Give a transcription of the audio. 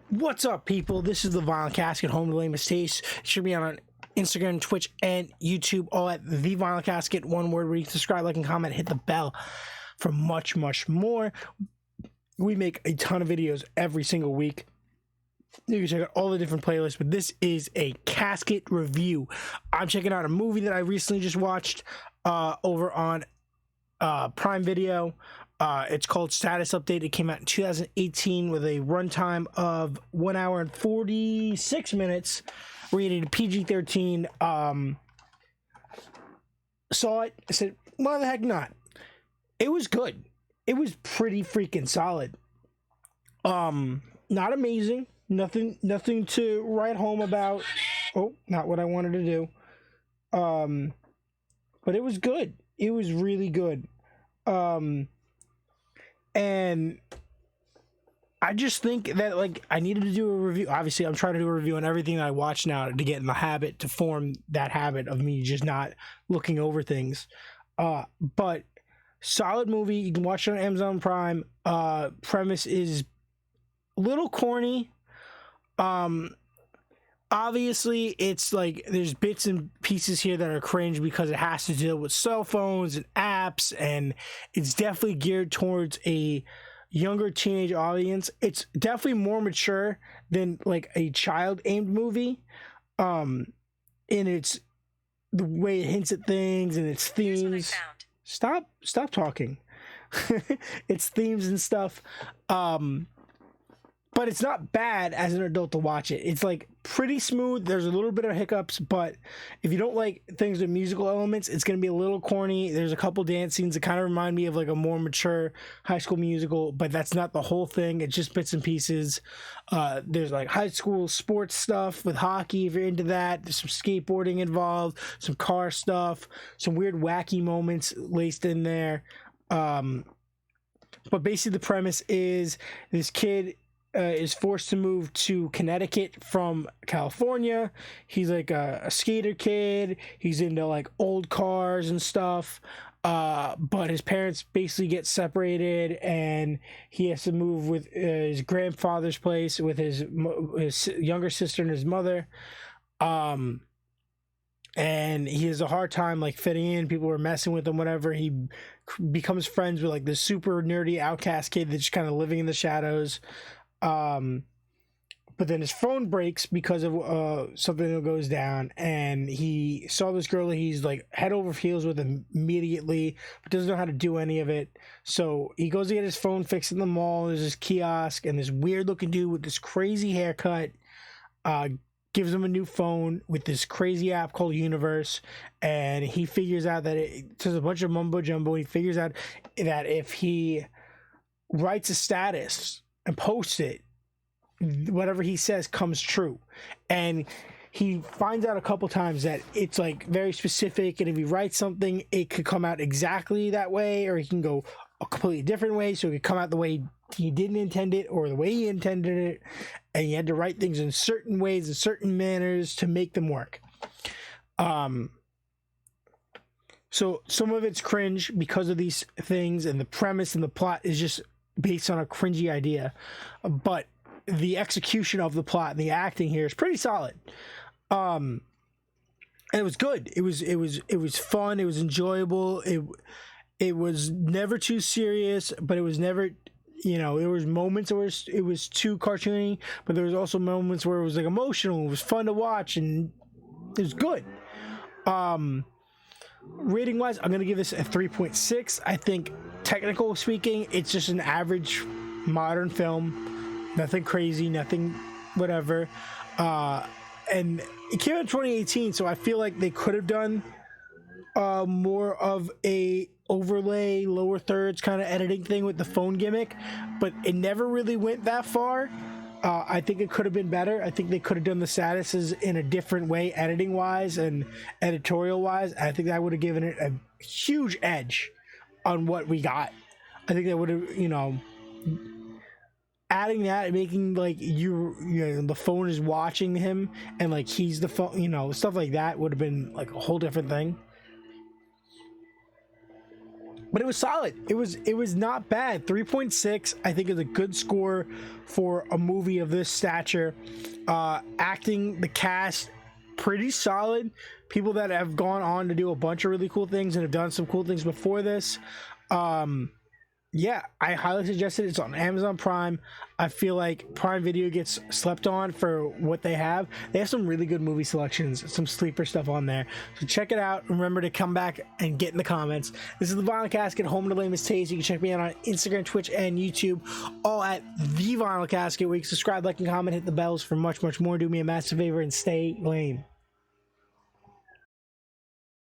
What's up, people? This is the Vinyl Casket, home to lamest taste. It should be on Instagram, Twitch, and YouTube, all at the Vinyl Casket. One word where you can subscribe, like, and comment, hit the bell for much, much more. We make a ton of videos every single week. You can check out all the different playlists, but this is a Casket review. I'm checking out a movie that I recently just watched over on Prime Video. It's called Status Update. It came out in 2018 with a runtime of 1 hour and 46 minutes, rated PG-13. Saw it. I said, why the heck not? It was good. It was pretty freaking solid. Not amazing. Nothing to write home about. Oh, not what I wanted to do. But it was good. It was really good. And I just think that, like, I needed to do a review. Obviously, I'm trying to do a review on everything that I watch now to get in the habit, to form that habit of me just not looking over things. But solid movie. You can watch it on Amazon Prime. Premise is a little corny. Obviously, it's like there's bits and pieces here that are cringe because it has to deal with cell phones and apps, and it's definitely geared towards a younger teenage audience. It's definitely more mature than like a child-aimed movie. In its the way it hints at things and its themes. Stop talking. Its themes and stuff. But it's not bad as an adult to watch it. It's like pretty smooth. There's a little bit of hiccups, but if you don't like things with musical elements, it's going to be a little corny. There's a couple dance scenes that kind of remind me of like a more mature High School Musical, but that's not the whole thing. It's just bits and pieces. There's like high school sports stuff with hockey, if you're into that. There's some skateboarding involved, some car stuff, some weird wacky moments laced in there. But basically the premise is this kid is forced to move to Connecticut from California. He's like a skater kid. He's into like old cars and stuff. But his parents basically get separated, and he has to move with his grandfather's place with his younger sister and his mother. And he has a hard time like fitting in. People are messing with him, whatever. He becomes friends with like this super nerdy outcast kid that's just kind of living in the shadows. But then his phone breaks because of something that goes down, and he saw this girl that he's like head over heels with immediately, but doesn't know how to do any of it. So he goes to get his phone fixed in the mall. There's this kiosk, and this weird looking dude with this crazy haircut gives him a new phone with this crazy app called Universe, and he figures out that it's a bunch of mumbo jumbo. He figures out that if he writes a status and posts it, whatever he says comes true. And he finds out a couple times that it's like very specific, and if he writes something, it could come out exactly that way, or he can go a completely different way. So it could come out the way he didn't intend it or the way he intended it, and he had to write things in certain ways and certain manners to make them work. So some of it's cringe because of these things, and the premise and the plot is just based on a cringy idea, but the execution of the plot and the acting here is pretty solid. And it was good. It was fun. It was enjoyable. It was never too serious, but it was never, there was moments where it was too cartoony, but there was also moments where it was like emotional. It was fun to watch, and it was good. Rating wise, I'm gonna give this a 3.6. I think, technical speaking, it's just an average modern film. Nothing crazy, nothing whatever. And it came out in 2018, so I feel like they could have done more of a overlay, lower thirds kind of editing thing with the phone gimmick, but it never really went that far. I think it could have been better. I think they could have done the statuses in a different way, editing wise and editorial wise. I think that would have given it a huge edge on what we got. I think that would have, adding that and making like the phone is watching him and like he's the phone, stuff like that would have been like a whole different thing. but it was solid. It was not bad. 3.6 I think is a good score for a movie of this stature. Acting, the cast, pretty solid. People that have gone on to do a bunch of really cool things and have done some cool things before this. Yeah, I highly suggest it. It's on Amazon Prime. I feel like Prime Video gets slept on for what they have. They have some really good movie selections, some sleeper stuff on there. So check it out. Remember to come back and get in the comments. This is the Vinyl Casket, home to the lamest taste. You can check me out on Instagram, Twitch, and YouTube, all at the Vinyl Casket, where you can subscribe, like, and comment, hit the bells for much, much more. Do me a massive favor and stay lame.